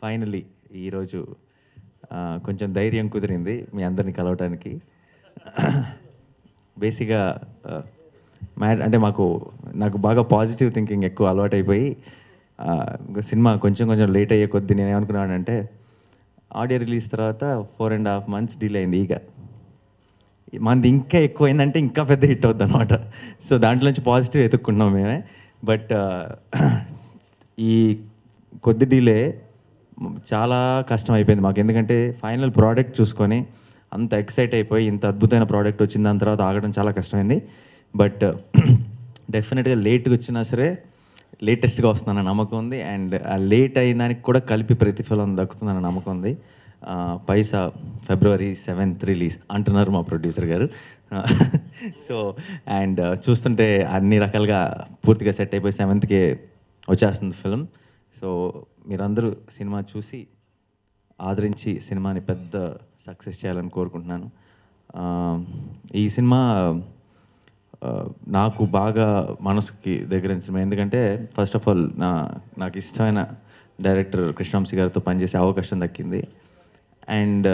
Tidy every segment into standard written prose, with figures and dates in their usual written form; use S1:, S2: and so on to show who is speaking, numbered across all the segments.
S1: Finally ఈరోజు కొంచెం ధైర్యం కుదిరింది మీ అందరిని కలవటానికి. బేసిక్గా అంటే నాకు బాగా పాజిటివ్ థింకింగ్ ఎక్కువ అలవాటైపోయి సినిమా కొంచెం కొంచెం లేట్ అయ్యే కొద్దీ నేను ఏమనుకున్నానంటే ఆడియో రిలీజ్ తర్వాత 4.5 months డిలే అయింది. మనది ఇంకా ఎక్కువైందంటే ఇంకా పెద్ద హిట్ అవుద్ది అనమాట. సో దాంట్లోంచి పాజిటివ్ ఎతుక్కుంటున్నాం మేమే. బట్ ఈ కొద్ది డిలే చాలా కష్టం అయిపోయింది మాకు. ఎందుకంటే ఫైనల్ ప్రోడక్ట్ చూసుకొని అంత ఎక్సైట్ అయిపోయి ఇంత అద్భుతమైన ప్రోడక్ట్ వచ్చిన దాని తర్వాత ఆగడం చాలా కష్టమైంది. బట్ డెఫినెట్గా లేట్గా వచ్చినా సరే లేటెస్ట్గా వస్తుందన్న నమ్మకం ఉంది. అండ్ ఆ లేట్ అయిన దానికి కూడా కలిపి ప్రతిఫలం దక్కుతుందన్న నమ్మకం ఉంది. పైసా February 7th రిలీజ్ అంటున్నారు మా ప్రొడ్యూసర్ గారు. సో అండ్ చూస్తుంటే అన్ని రకాలుగా పూర్తిగా సెట్ అయిపోయి 7th వచ్చేస్తుంది ఫిల్మ్. సో మీరందరూ సినిమా చూసి ఆదరించి సినిమాని పెద్ద సక్సెస్ చేయాలని కోరుకుంటున్నాను. ఈ సినిమా నాకు బాగా మనసుకి దగ్గరైన సినిమా. ఎందుకంటే ఫస్ట్ ఆఫ్ ఆల్ నాకు ఇష్టమైన డైరెక్టర్ కృష్ణవంశీ గారితో పనిచేసే అవకాశం దక్కింది. అండ్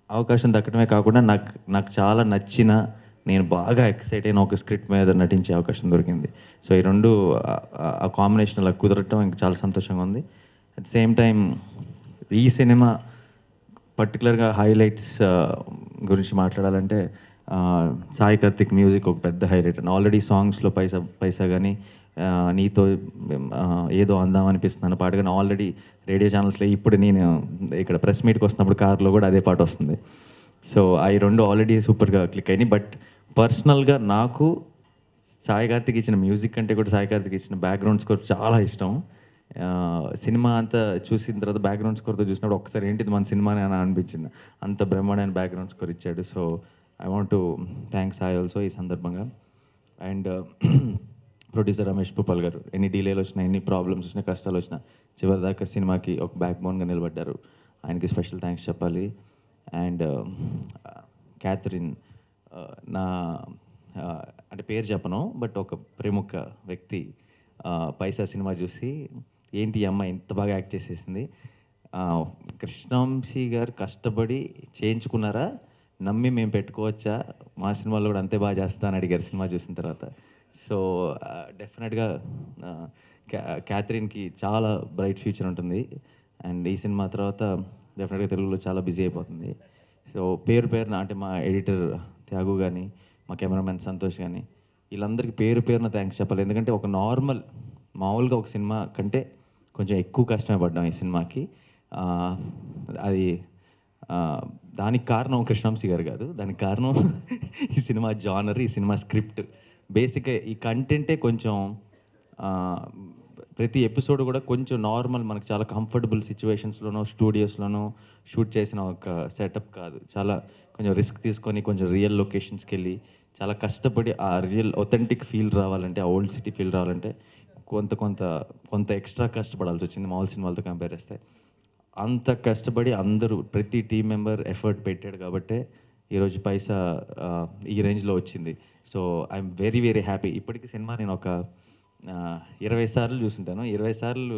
S1: అవకాశం దక్కడమే కాకుండా నాకు చాలా నచ్చిన, నేను బాగా ఎక్సైట్ అయిన ఒక స్క్రిప్ట్ మీద నటించే అవకాశం దొరికింది. సో ఈ రెండు ఆ కాంబినేషన్ అలా కుదరటం ఇంకా చాలా సంతోషంగా ఉంది. అట్ ద సేమ్ టైం ఈ సినిమా పర్టికులర్గా హైలైట్స్ గురించి మాట్లాడాలంటే సాయి కార్తిక్ మ్యూజిక్ ఒక పెద్ద హైలైట్ అండి. ఆల్రెడీ సాంగ్స్లో పైసా కానీ నీతో ఏదో అందాం అనిపిస్తున్నాను పాట కానీ ఆల్రెడీ రేడియో ఛానల్స్లో ఇప్పుడు నేను ఇక్కడ ప్రెస్ మీట్కి వస్తున్నప్పుడు కార్లో కూడా అదే పాట వస్తుంది. సో అవి రెండు ఆల్రెడీ సూపర్గా క్లిక్ అయినాయి. బట్ పర్సనల్గా నాకు సాయి కార్తిక్ ఇచ్చిన మ్యూజిక్ కంటే కూడా సాయి కార్తిక్ ఇచ్చిన బ్యాక్గ్రౌండ్ స్కోర్ చాలా ఇష్టం. సినిమా అంతా చూసిన తర్వాత బ్యాక్గ్రౌండ్ స్కోర్తో చూసినప్పుడు ఒకసారి ఏంటిది మన సినిమానే అని అనిపించింది. అంత బ్రహ్మాండమైన బ్యాక్గ్రౌండ్ స్కోర్ ఇచ్చాడు. So I want to thanks Sai also ఈ సందర్భంగా. అండ్ ప్రొడ్యూసర్ రమేష్ భూపాల్ గారు ఎన్ని డిలేలు వచ్చినా, ఎన్ని ప్రాబ్లమ్స్ వచ్చినా, కష్టాలు వచ్చినా చివరిదాకా సినిమాకి ఒక బ్యాక్ బోన్గా నిలబడ్డారు. ఆయనకి స్పెషల్ థ్యాంక్స్ చెప్పాలి. అండ్ క్యాథరిన్ నా అంటే పేరు చెప్పను, బట్ ఒక ప్రముఖ వ్యక్తి పైసా సినిమా చూసి ఏంటి ఈ అమ్మాయి ఇంత బాగా యాక్ట్ చేసేసింది, కృష్ణవంశీ గారు కష్టపడి చేయించుకున్నారా, నమ్మి మేము పెట్టుకోవచ్చా, మా సినిమాలో కూడా అంతే బాగా చేస్తా అని అడిగారు సినిమా చూసిన తర్వాత. సో డెఫినెట్గా క్యాథరిన్కి చాలా బ్రైట్ ఫ్యూచర్ ఉంటుంది. అండ్ ఈ సినిమా తర్వాత డెఫినెట్గా తెలుగులో చాలా బిజీ అయిపోతుంది. సో పేరున అంటే మా ఎడిటర్ త్యాగు కానీ, మా కెమెరామెన్ సంతోష్ కానీ, వీళ్ళందరికీ పేరున థ్యాంక్స్ చెప్పాలి. ఎందుకంటే ఒక మామూలుగా ఒక సినిమా కంటే కొంచెం ఎక్కువ కష్టమే పడ్డాం ఈ సినిమాకి. అది దానికి కారణం కృష్ణవంశీ గారు కాదు, దానికి కారణం ఈ సినిమా జానర్, ఈ సినిమా స్క్రిప్ట్. బేసిక్గా ఈ కంటెంటే కొంచెం ప్రతి ఎపిసోడ్ కూడా కొంచెం నార్మల్ మనకు చాలా కంఫర్టబుల్ సిచ్యువేషన్స్లోనో స్టూడియోస్లోనో షూట్ చేసిన ఒక సెటప్ కాదు. చాలా కొంచెం రిస్క్ తీసుకొని కొంచెం రియల్ లొకేషన్స్కి వెళ్ళి చాలా కష్టపడి ఆ రియల్ ఒథెంటిక్ ఫీల్ రావాలంటే, ఆ ఓల్డ్ సిటీ ఫీల్ రావాలంటే కొంత ఎక్స్ట్రా కష్టపడాల్సి వచ్చింది మామూలు సినిమాలతో కంపేర్ చేస్తే. అంత కష్టపడి అందరూ ప్రతి టీం మెంబర్ ఎఫర్ట్ పెట్టాడు కాబట్టే ఈరోజు పైసా ఈ రేంజ్లో వచ్చింది. So I'm very very happy. ఇప్పటికీ సినిమా నేను ఒక 20 సార్లు చూసుంటాను. 20 సార్లు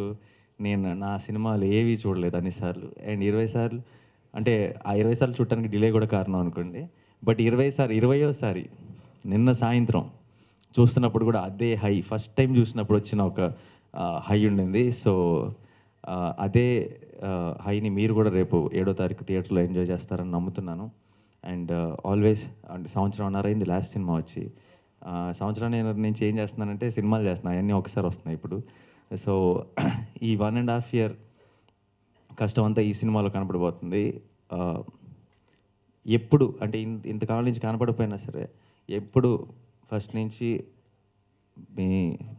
S1: నేను నా సినిమాలు ఏవి చూడలేదు అన్నిసార్లు. అండ్ 20 సార్లు అంటే ఆ 20 సార్లు చూడటానికి డిలే కూడా కారణం అనుకోండి. బట్ 20వసారి నిన్న సాయంత్రం చూస్తున్నప్పుడు కూడా అదే హై, ఫస్ట్ టైం చూసినప్పుడు వచ్చిన ఒక హై ఉండింది. సో అదే హైని మీరు కూడా రేపు 7వ తారీఖు థియేటర్లో ఎంజాయ్ చేస్తారని నమ్ముతున్నాను. అండ్ ఆల్వేస్ అంటే 1.5 అయింది లాస్ట్ సినిమా వచ్చి. సంవత్సరాన్ని నేను చేంజ్ చేస్తున్నానంటే సినిమాలు చేస్తున్నాను, అవన్నీ ఒకసారి వస్తున్నాయి ఇప్పుడు. సో ఈ 1.5 year కష్టం అంతా ఈ సినిమాలో కనపడిపోతుంది. ఎప్పుడు అంటే ఇంతకాలం నుంచి కనపడిపోయినా సరే ఎప్పుడు ఫస్ట్ నుంచి మీ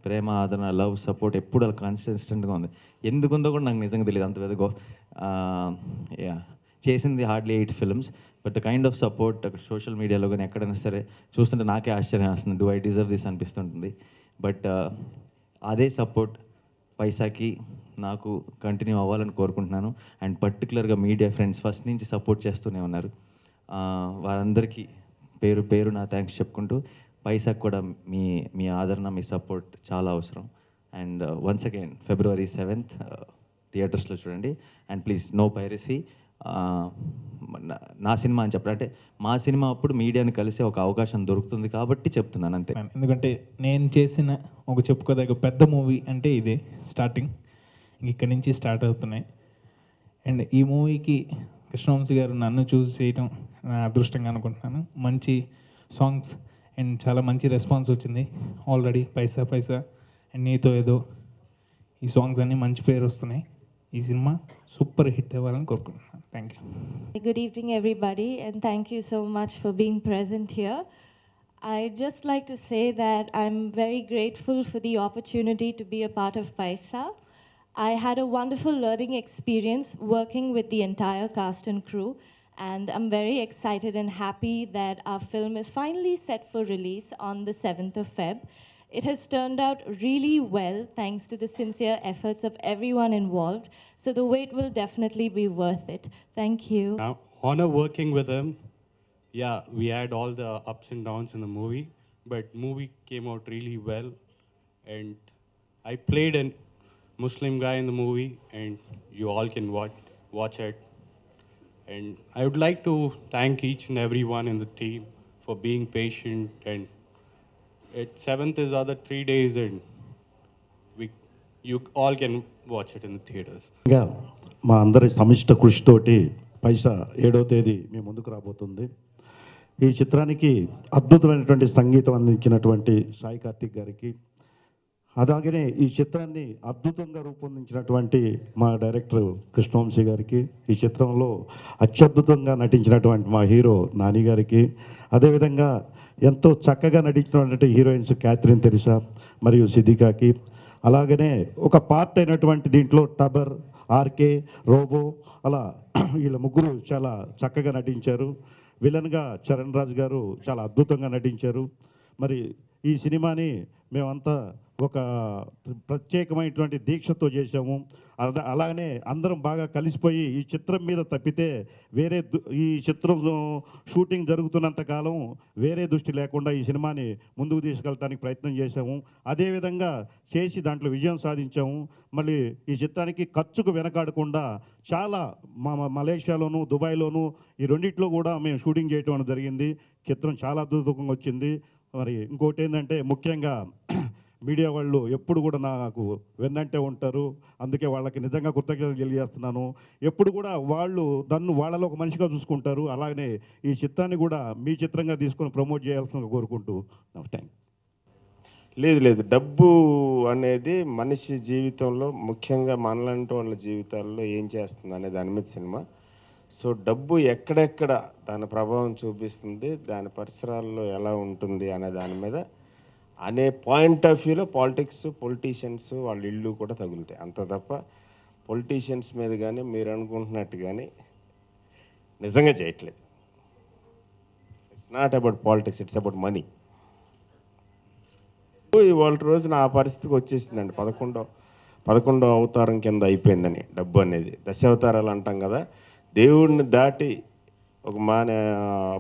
S1: ప్రేమ, ఆదరణ, లవ్, సపోర్ట్ ఎప్పుడు అలా కన్సిస్టెంట్గా ఉంది. ఎందుకుందో కూడా నాకు నిజంగా తెలియదు. అంత పెద్ద చేసింది hardly 8 films, but the kind of support అక్కడ సోషల్ మీడియాలో కానీ ఎక్కడైనా సరే చూస్తుంటే నాకే ఆశ్చర్యం వస్తుంది. డూ ఐ డిజర్వ్ దిస్ అనిపిస్తుంటుంది. బట్ అదే సపోర్ట్ పైసాకి నాకు కంటిన్యూ అవ్వాలని కోరుకుంటున్నాను. అండ్ పర్టికులర్గా మీడియా ఫ్రెండ్స్ ఫస్ట్ నుంచి సపోర్ట్ చేస్తూనే ఉన్నారు. వారందరికీ పేరు నా థ్యాంక్స్ చెప్పుకుంటూ, పైసాకి కూడా మీ ఆదరణ, మీ సపోర్ట్ చాలా అవసరం. And once again February 7th థియేటర్స్లో చూడండి. And please no piracy. నా సినిమా అని చెప్పారు అంటే మా సినిమా అప్పుడు మీడియాని కలిసే ఒక అవకాశం దొరుకుతుంది కాబట్టి చెప్తున్నాను అంతే.
S2: ఎందుకంటే నేను చేసిన ఒక చెప్పుకోదగ్గ పెద్ద మూవీ అంటే ఇదే స్టార్టింగ్, ఇక్కడి నుంచి స్టార్ట్ అవుతున్నాయి. అండ్ ఈ మూవీకి కృష్ణవంశీ గారు నన్ను చూస్ చేయడం నా అదృష్టంగా అనుకుంటున్నాను. మంచి సాంగ్స్ అండ్ చాలా మంచి రెస్పాన్స్ వచ్చింది ఆల్రెడీ. పైసా పైసా అండ్ నీతో ఏదో ఈ సాంగ్స్ అన్నీ మంచి పేరు వస్తున్నాయి. ఈ సినిమా సూపర్ హిట్ అవ్వాలని కోరుకుంటున్నాను. Thank you.
S3: Good evening, everybody, and thank you so much for being present here. I'd just like to say that I'm very grateful for the opportunity to be a part of Paisa. I had a wonderful learning experience working with the entire cast and crew, and I'm very excited and happy that our film is finally set for release on the 7th of Feb. It has turned out really well thanks to the sincere efforts of everyone involved, so the wait will definitely be worth it. Thank you.
S4: Honor working with him. Yeah, we had all the ups and downs in the movie, but movie came out really well. And I played a Muslim guy in the movie, and you all can watch it. And I would like to thank each and everyone in the team for being patient. And at 7th is other 3 days, and you all can watch it in the theaters.
S5: ఇంకా మా అందరి సమిష్ట కృషితోటి పైసా 7వ తేదీ మీ ముందుకు రాబోతుంది. ఈ చిత్రానికి అద్భుతమైనటువంటి సంగీతం అందించినటువంటి సాయి కార్తిక్ గారికి, అలాగనే ఈ చిత్రాన్ని అద్భుతంగా రూపొందించినటువంటి మా డైరెక్టర్ కృష్ణవంశీ గారికి, ఈ చిత్రంలో అత్యద్భుతంగా నటించినటువంటి మా హీరో నాని గారికి, అదేవిధంగా ఎంతో చక్కగా నటించినటువంటి హీరోయిన్స్ క్యాథరిన్ తెరిసా మరియు సిద్దికాకి, అలాగనే ఒక పార్ట్ అయినటువంటి దీంట్లో టబర్, ఆర్కే, రోబో, అలా వీళ్ళ ముగ్గురు చాలా చక్కగా నటించారు. విలన్గా చరణ్ రాజ్ గారు చాలా అద్భుతంగా నటించారు. మరి ఈ సినిమాని మేమంతా ఒక ప్రత్యేకమైనటువంటి దీక్షతో చేశాము. అలాగనే అందరం బాగా కలిసిపోయి ఈ చిత్రం మీద తప్పితే వేరే ఈ చిత్రం షూటింగ్ జరుగుతున్నంత కాలం వేరే దృష్టి లేకుండా ఈ సినిమాని ముందుకు తీసుకెళ్ళడానికి ప్రయత్నం చేశాము. అదేవిధంగా చేసి దాంట్లో విజయం సాధించాము. మళ్ళీ ఈ చిత్రానికి ఖర్చుకు వెనకాడకుండా చాలా మలేషియాలోను, దుబాయ్లోను ఈ రెండిట్లో కూడా మేము షూటింగ్ చేయడం జరిగింది. చిత్రం చాలా అద్భుతంగా వచ్చింది. మరి ఇంకోటి ఏంటంటే ముఖ్యంగా మీడియా వాళ్ళు ఎప్పుడు కూడా నాకు వెన్నంటే ఉంటారు. అందుకే వాళ్ళకి నిజంగా కృతజ్ఞతలు తెలియజేస్తున్నాను. ఎప్పుడు కూడా వాళ్ళు నన్ను వాళ్ళలో ఒక మనిషిగా చూసుకుంటారు. అలాగనే ఈ చిత్రాన్ని కూడా మీ చిత్రంగా తీసుకొని ప్రమోట్ చేయాల్సిందిగా కోరుకుంటూ థ్యాంక్.
S6: లేదు, డబ్బు అనేది మనిషి జీవితంలో ముఖ్యంగా మనలాంటి వాళ్ళ జీవితాల్లో ఏం చేస్తుంది అనే దాని మీద సినిమా. సో డబ్బు ఎక్కడెక్కడ దాని ప్రభావం చూపిస్తుంది, దాని పరిసరాల్లో ఎలా ఉంటుంది అనే దాని మీద అనే పాయింట్ ఆఫ్ వ్యూలో పొలిటీషియన్స్ వాళ్ళ ఇళ్ళు కూడా తగులుతాయి. అంత తప్ప పొలిటీషియన్స్ మీద కానీ మీరు అనుకుంటున్నట్టు కానీ నిజంగా చేయట్లేదు. It's not about politics, it's about money. ఇవాళ రోజున ఆ పరిస్థితికి వచ్చేసిందండి. 11వ అవతారం కింద అయిపోయిందని డబ్బు అనేది. దశావతారాలు అంటాం కదా, దేవుడిని దాటి ఒక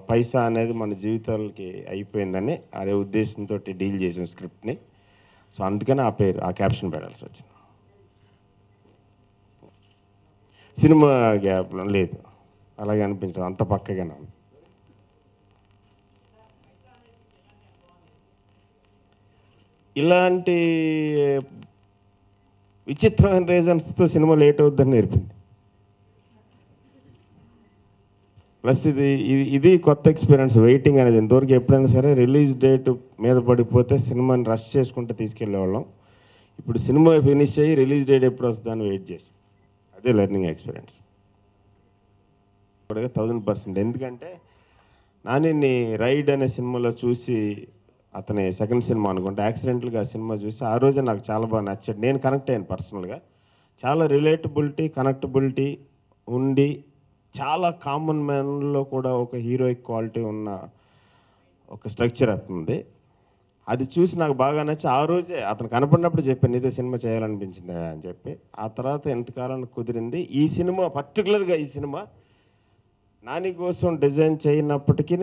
S6: పైసా అనేది మన జీవితాలకి అయిపోయిందని అదే ఉద్దేశంతో డీల్ చేసిన స్క్రిప్ట్ని. సో అందుకని ఆ క్యాప్షన్ పెట్టాల్సి వచ్చింది. సినిమా గ్యాప్లో లేదు, అలాగే అనిపించదు, అంత పక్కగానే ఉంది. ఇలాంటి విచిత్రమైన రీజన్స్తో సినిమా లేట్ అవుద్దని నేర్పింది. ప్లస్ ఇది కొత్త ఎక్స్పీరియన్స్. వెయిటింగ్ అనేది ఇంతవరకు ఎప్పుడైనా సరే రిలీజ్ డేట్ మీద పడిపోతే సినిమాని రష్ చేసుకుంటే తీసుకెళ్ళేవాళ్ళం. ఇప్పుడు సినిమా ఫినిష్ అయ్యి రిలీజ్ డేట్ ఎప్పుడు వస్తుందని వెయిట్ చేసి, అదే లెర్నింగ్ ఎక్స్పీరియన్స్ 1000%. ఎందుకంటే నాని రైడ్ అనే సినిమాలో చూసి, అతని సెకండ్ సినిమా అనుకుంటే, యాక్సిడెంటల్గా ఆ సినిమా చూసి ఆ రోజే నాకు చాలా బాగా నచ్చాడు. నేను కనెక్ట్ అయ్యాను పర్సనల్గా. చాలా రిలేటబిలిటీ, కనెక్టబిలిటీ ఉండి, చాలా కామన్ మ్యాన్లో కూడా ఒక హీరోయిక్ క్వాలిటీ ఉన్న ఒక స్ట్రక్చర్ అవుతుంది. అది చూసి నాకు బాగా నచ్చి ఆ రోజే అతను కనపడినప్పుడు చెప్పాను, ఇదే సినిమా చేయాలనిపించింది అని చెప్పి. ఆ తర్వాత ఎంతకాలానికి కుదిరింది. ఈ సినిమా పర్టికులర్గా ఈ సినిమా నాని కోసం డిజైన్ చేయనప్పటికీ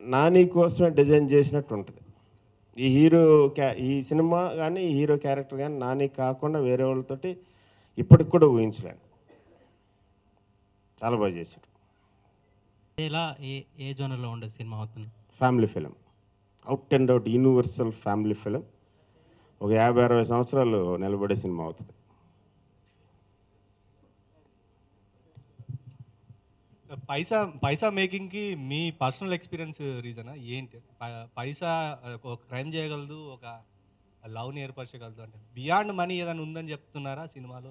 S6: నాని కోసమే డిజైన్ చేసినట్టు ఉంటుంది. ఈ సినిమా కానీ ఈ హీరో క్యారెక్టర్ కానీ నాని కాకుండా వేరే వాళ్ళతోటి ఇప్పటికి కూడా ఊహించలేను. చాలా బాగా చేశాడు.
S7: ఎలా ఏ జోనర్లో ఉండే సినిమా అవుతుంది?
S6: Family film, out and out universal family film. ఒక 50-60 సంవత్సరాలు నిలబడే సినిమా అవుతుంది.
S8: పైసా మేకింగ్కి మీ పర్సనల్ ఎక్స్పీరియన్స్ రీజనా ఏంటి? పైసా ఒక క్రైమ్ చేయగలదు, ఒక లవ్ని ఏర్పరచగలదు అంటే బియాండ్ మనీ ఏదైనా ఉందని చెప్తున్నారా సినిమాలో?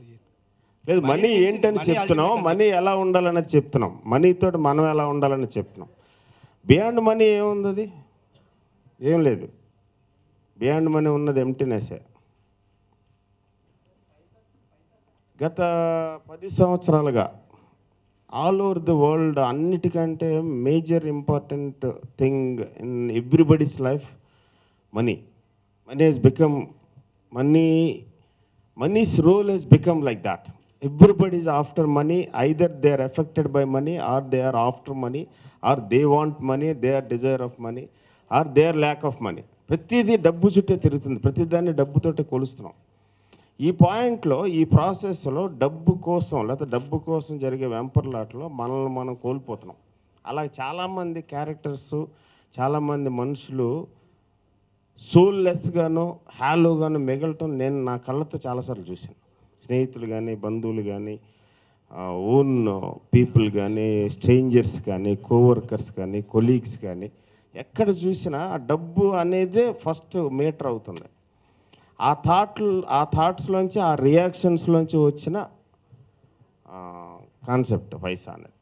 S6: లేదు, మనీ ఏంటని చెప్తున్నాం, మనీ ఎలా ఉండాలనేది చెప్తున్నాం, మనీతో మనం ఎలా ఉండాలని చెప్తున్నాం. బియాండ్ మనీ ఏముంది? అది ఏం లేదు. బియాండ్ మనీ ఉన్నది ఎంప్టీనెస్సే. గత 10 సంవత్సరాలుగా ఆల్ ఓవర్ ది వరల్డ్ అన్నిటికంటే major important thing in everybody's life money. Money has become మనీ's role has become like that. Everybody is after money. Either they are affected by money, or they are after money, or they want money, their desire of money, or their lack of money. ప్రతిదీ డబ్బు చుట్టే తిరుగుతుంది, ప్రతిదాన్ని డబ్బుతోటే కొలుస్తున్నాం. ఈ పాయింట్లో, ఈ ప్రాసెస్లో డబ్బు కోసం లేకపోతే డబ్బు కోసం జరిగే వెంపర్లాటలో మనల్ని మనం కోల్పోతున్నాం. అలాగే చాలామంది క్యారెక్టర్స్, చాలామంది మనుషులు సోల్లెస్గాను హ్యాలోగాను మిగలటం నేను నా కళ్ళతో చాలాసార్లు చూశాను. స్నేహితులు కానీ, బంధువులు కానీ, ఓన్ పీపుల్ కానీ, స్ట్రేంజర్స్ కానీ, కోవర్కర్స్ కానీ, కొలీగ్స్ కానీ, ఎక్కడ చూసినా ఆ డబ్బు అనేదే ఫస్ట్ మీటర్ అవుతుంది. ఆ థాట్స్లోంచి, ఆ రియాక్షన్స్లోంచి వచ్చిన కాన్సెప్ట్ పైసా అనేది.